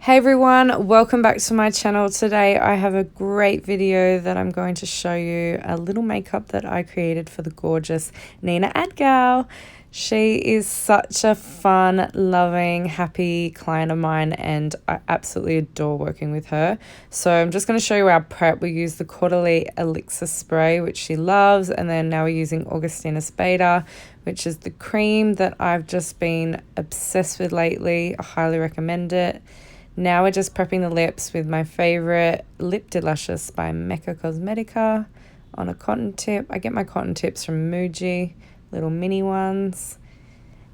Hey everyone, welcome back to my channel. Today I have a great video that I'm going to show you a little makeup that I created for the gorgeous Nina Adgal. She is such a fun, loving, happy client of mine and I absolutely adore working with her. So I'm just going to show you our prep. We use the quarterly ELIXIR spray, which she loves, and then now we're using AUGUSTINUS Beta, which is the cream that I've just been obsessed with lately. I highly recommend it. Now we're just prepping the lips with my favorite lip deluscious by MECCA Cosmetica on a cotton tip. I get my cotton tips from Muji, little mini ones.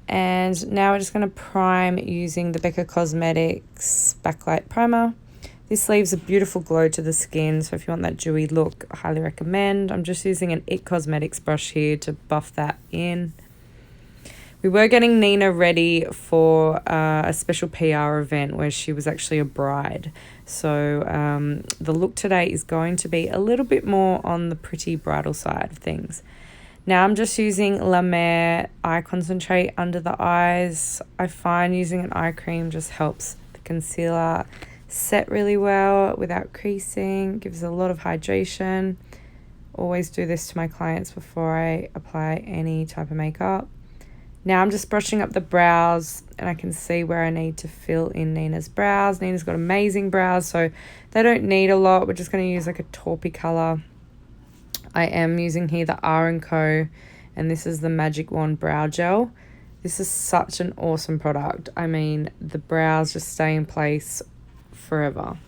And now we're just going to prime using the BECCA Cosmetics Backlight Primer. This leaves a beautiful glow to the skin, so if you want that dewy look, I highly recommend. I'm just using an IT Cosmetics brush here to buff that in. We were getting Nina ready for a special PR event where she was actually a bride. So the look today is going to be a little bit more on the pretty bridal side of things. Now I'm just using La Mer eye concentrate under the eyes. I find using an eye cream just helps the concealer set really well without creasing. Gives a lot of hydration. Always do this to my clients before I apply any type of makeup. Now I'm just brushing up the brows and I can see where I need to fill in Nina's brows. Nina's got amazing brows, so they don't need a lot. We're just going to use like a taupey color. I am using here the R&CO, and this is the Magic Wand Brow Gel. This is such an awesome product. I mean, the brows just stay in place forever.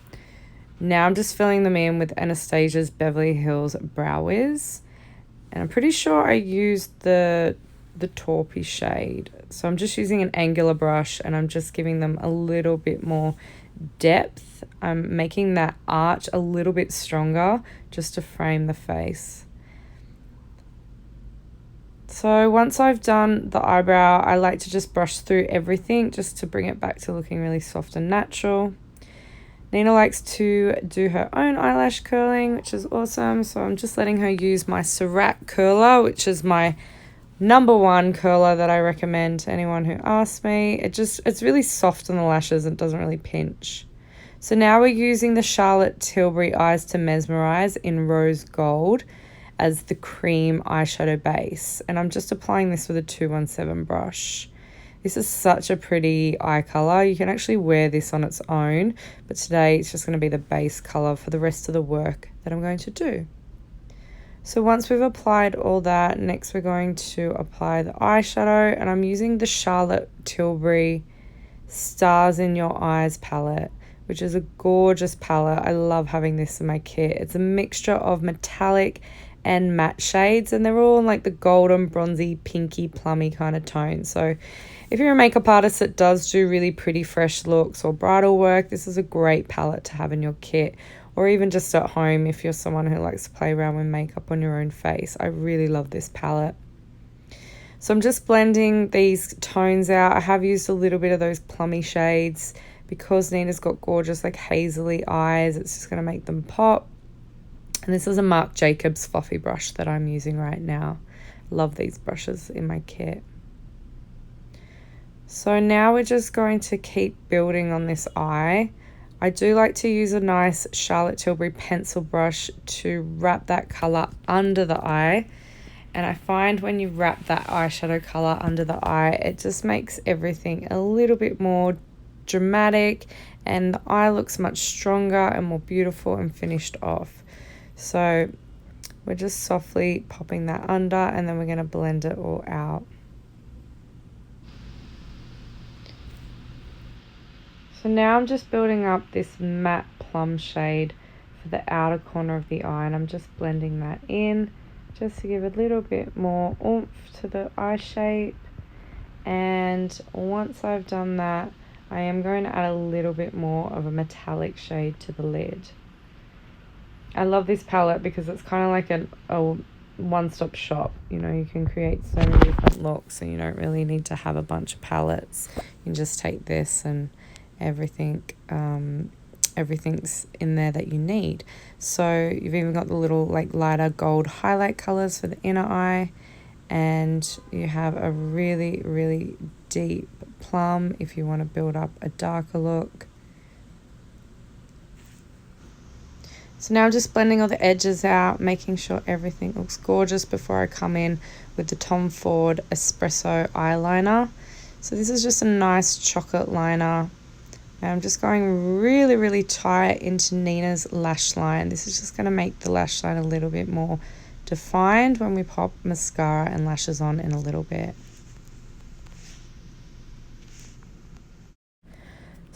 Now I'm just filling them in with Anastasia's Beverly Hills Brow Wiz. And I'm pretty sure I used the taupey shade, so I'm just using an angular brush and I'm just giving them a little bit more depth. I'm making that arch a little bit stronger just to frame the face. So once I've done the eyebrow, I like to just brush through everything just to bring it back to looking really soft and natural. Nina likes to do her own eyelash curling, which is awesome, so I'm just letting her use my SURRATT curler, which is my #1 curler that I recommend to anyone who asks me. It's really soft on the lashes and doesn't really pinch. So now we're using the Charlotte Tilbury Eyes to Mesmerize in Rose Gold as the cream eyeshadow base. And I'm just applying this with a 217 brush. This is such a pretty eye color. You can actually wear this on its own, but today it's just going to be the base color for the rest of the work that I'm going to do. So once we've applied all that, next we're going to apply the eyeshadow, and I'm using the Charlotte Tilbury Stars in Your Eyes palette, which is a gorgeous palette. I love having this in my kit. It's a mixture of metallic and matte shades, and they're all in like the golden, bronzy, pinky, plummy kind of tone. So if you're a makeup artist that does do really pretty fresh looks or bridal work, this is a great palette to have in your kit. Or even just at home if you're someone who likes to play around with makeup on your own face. I really love this palette. So I'm just blending these tones out. I have used a little bit of those plummy shades because Nina's got gorgeous like hazily eyes. It's just going to make them pop. And this is a Marc Jacobs fluffy brush that I'm using right now. Love these brushes in my kit. So now we're just going to keep building on this eye. I do like to use a nice Charlotte Tilbury pencil brush to wrap that colour under the eye. And I find when you wrap that eyeshadow colour under the eye, it just makes everything a little bit more dramatic and the eye looks much stronger and more beautiful and finished off. So we're just softly popping that under and then we're going to blend it all out. So now I'm just building up this matte plum shade for the outer corner of the eye, and I'm just blending that in just to give a little bit more oomph to the eye shape. And once I've done that, I am going to add a little bit more of a metallic shade to the lid. I love this palette because it's kind of like a one-stop shop. You know, you can create so many different looks and you don't really need to have a bunch of palettes. You can just take this and everything's in there that you need. So you've even got the little like lighter gold highlight colors for the inner eye, and you have a really deep plum if you want to build up a darker look. So now I'm just blending all the edges out, making sure everything looks gorgeous before I come in with the Tom Ford Espresso eyeliner. So this is just a nice chocolate liner. And I'm just going really, really tight into Nina's lash line. This is just going to make the lash line a little bit more defined when we pop mascara and lashes on in a little bit.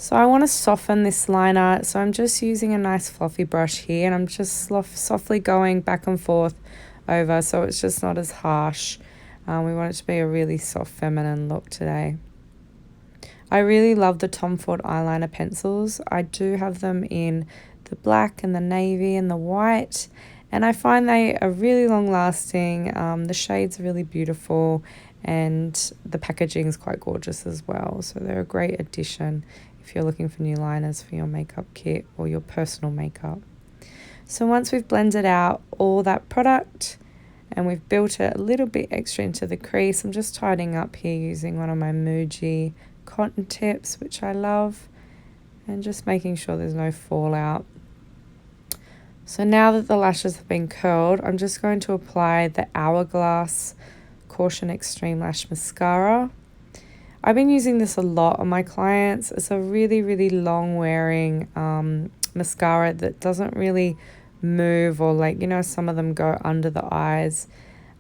So I want to soften this liner, so I'm just using a nice fluffy brush here, and I'm just softly going back and forth over so it's just not as harsh. We want it to be a really soft feminine look today. I really love the Tom Ford eyeliner pencils. I do have them in the black and the navy and the white, and I find they are really long lasting. The shade's really beautiful and the packaging is quite gorgeous as well, so they're a great addition if you're looking for new liners for your makeup kit or your personal makeup. So once we've blended out all that product and we've built it a little bit extra into the crease, I'm just tidying up here using one of my Muji cotton tips, which I love, and just making sure there's no fallout. So now that the lashes have been curled, I'm just going to apply the Hourglass Caution Extreme Lash Mascara. I've been using this a lot on my clients. It's a really, really long wearing mascara that doesn't really move, or like, you know, some of them go under the eyes.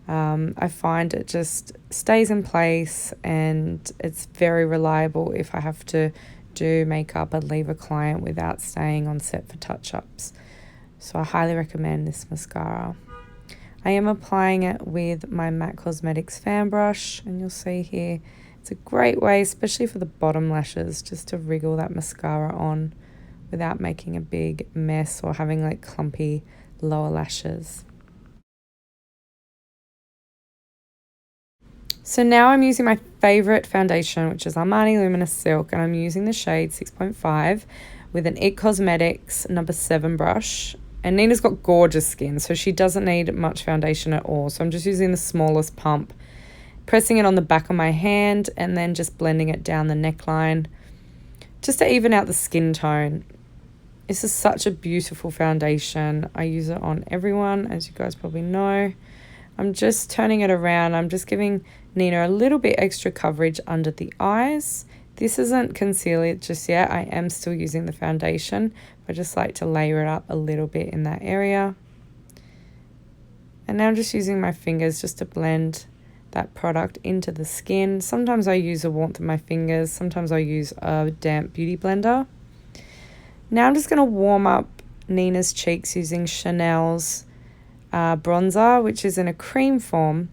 I find it just stays in place and it's very reliable if I have to do makeup and leave a client without staying on set for touch-ups. So I highly recommend this mascara. I am applying it with my MAC Cosmetics fan brush, and you'll see here it's a great way, especially for the bottom lashes, just to wriggle that mascara on without making a big mess or having like clumpy lower lashes. So now I'm using my favorite foundation, which is Armani Luminous Silk, and I'm using the shade 6.5 with an IT Cosmetics number 7 brush. And Nina's got gorgeous skin, so she doesn't need much foundation at all. So I'm just using the smallest pump, pressing it on the back of my hand and then just blending it down the neckline just to even out the skin tone. This is such a beautiful foundation. I use it on everyone, as you guys probably know. I'm just turning it around. I'm just giving Nina a little bit extra coverage under the eyes. This isn't concealer just yet. I am still using the foundation. I just like to layer it up a little bit in that area. And now I'm just using my fingers just to blend that product into the skin. Sometimes I use the warmth of my fingers. Sometimes I use a damp beauty blender. Now I'm just going to warm up Nina's cheeks using Chanel's bronzer, which is in a cream form.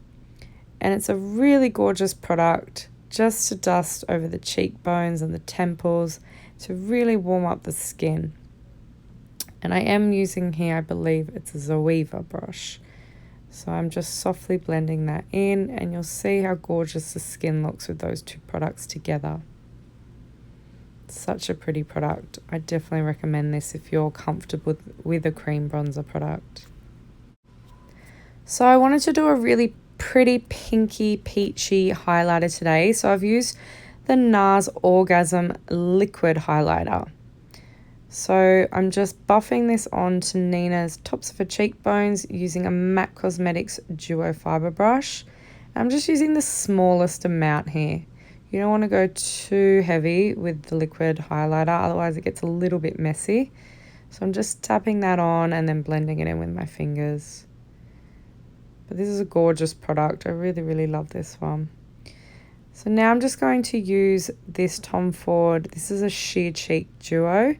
And it's a really gorgeous product just to dust over the cheekbones and the temples to really warm up the skin. And I am using here, I believe it's a Zoeva brush. So I'm just softly blending that in, and you'll see how gorgeous the skin looks with those two products together. Such a pretty product. I definitely recommend this if you're comfortable with a cream bronzer product. So I wanted to do a really pretty pinky peachy highlighter today. So I've used the NARS Orgasm liquid highlighter. So I'm just buffing this onto Nina's tops of her cheekbones using a MAC Cosmetics Duo Fiber brush. I'm just using the smallest amount here. You don't want to go too heavy with the liquid highlighter, otherwise it gets a little bit messy. So I'm just tapping that on and then blending it in with my fingers. But this is a gorgeous product. I really, really love this one. So now I'm just going to use this Tom Ford. This is a Sheer Cheek Duo.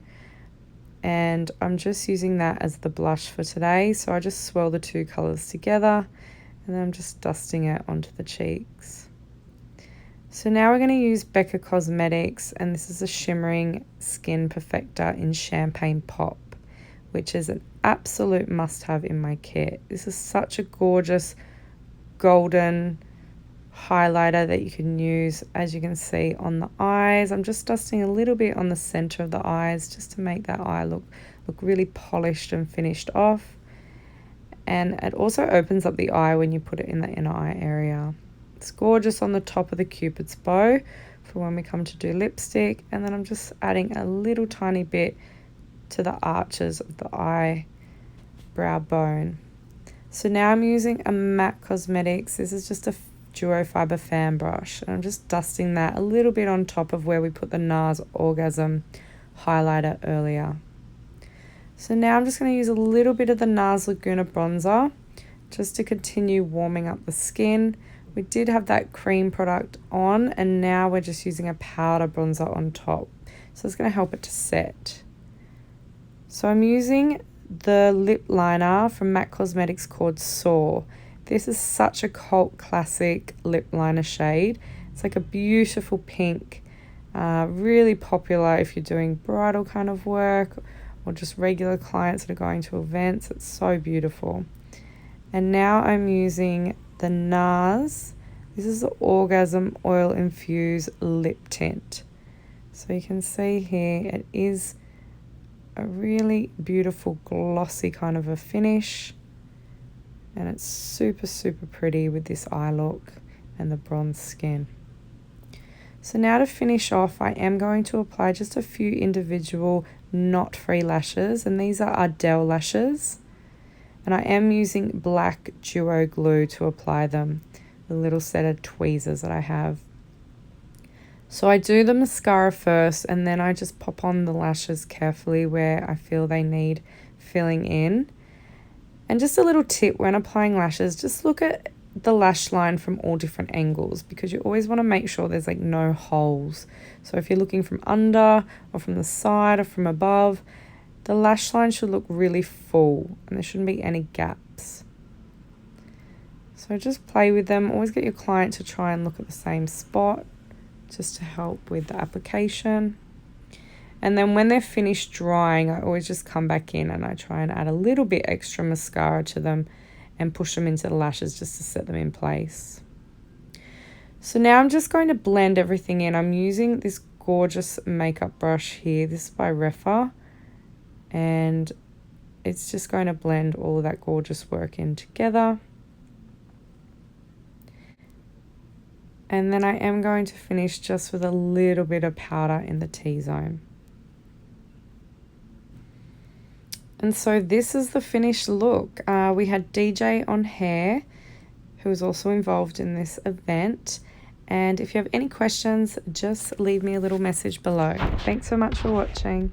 And I'm just using that as the blush for today. So I just swirl the two colours together and then I'm just dusting it onto the cheeks. So now we're going to use BECCA Cosmetics, and this is a shimmering skin perfector in Champagne Pop, which is an absolute must-have in my kit. This is such a gorgeous golden highlighter that you can use, as you can see, on the eyes. I'm just dusting a little bit on the center of the eyes just to make that eye look really polished and finished off. And it also opens up the eye when you put it in the inner eye area. It's gorgeous on the top of the Cupid's bow for when we come to do lipstick. And then I'm just adding a little tiny bit to the arches of the eye brow bone. So now I'm using a MAC Cosmetics. This is just a duo fiber fan brush, and I'm just dusting that a little bit on top of where we put the NARS Orgasm highlighter earlier. So now I'm just going to use a little bit of the NARS Laguna bronzer just to continue warming up the skin. We did have that cream product on, and now we're just using a powder bronzer on top. So it's going to help it to set. So I'm using the lip liner from MAC Cosmetics called SOAR. This is such a cult classic lip liner shade. It's like a beautiful pink, really popular if you're doing bridal kind of work or just regular clients that are going to events. It's so beautiful. And now I'm using the NARS. This is the Orgasm Oil Infused Lip Tint. So you can see here it is a really beautiful glossy kind of a finish, and it's super pretty with this eye look and the bronze skin. So now to finish off, I am going to apply just a few individual knot-free lashes, and these are Ardell lashes, and I am using black duo glue to apply them, the little set of tweezers that I have. So I do the mascara first, and then I just pop on the lashes carefully where I feel they need filling in. And just a little tip when applying lashes, just look at the lash line from all different angles, because you always want to make sure there's like no holes. So if you're looking from under or from the side or from above, the lash line should look really full and there shouldn't be any gaps. So just play with them. Always get your client to try and look at the same spot, just to help with the application. And then when they're finished drying, I always just come back in and I try and add a little bit extra mascara to them and push them into the lashes just to set them in place. So now I'm just going to blend everything in. I'm using this gorgeous makeup brush here. This is by Refa, and it's just going to blend all of that gorgeous work in together. And then I am going to finish just with a little bit of powder in the T-zone. And so this is the finished look. We had DJ on hair, who was also involved in this event. And if you have any questions, just leave me a little message below. Thanks so much for watching.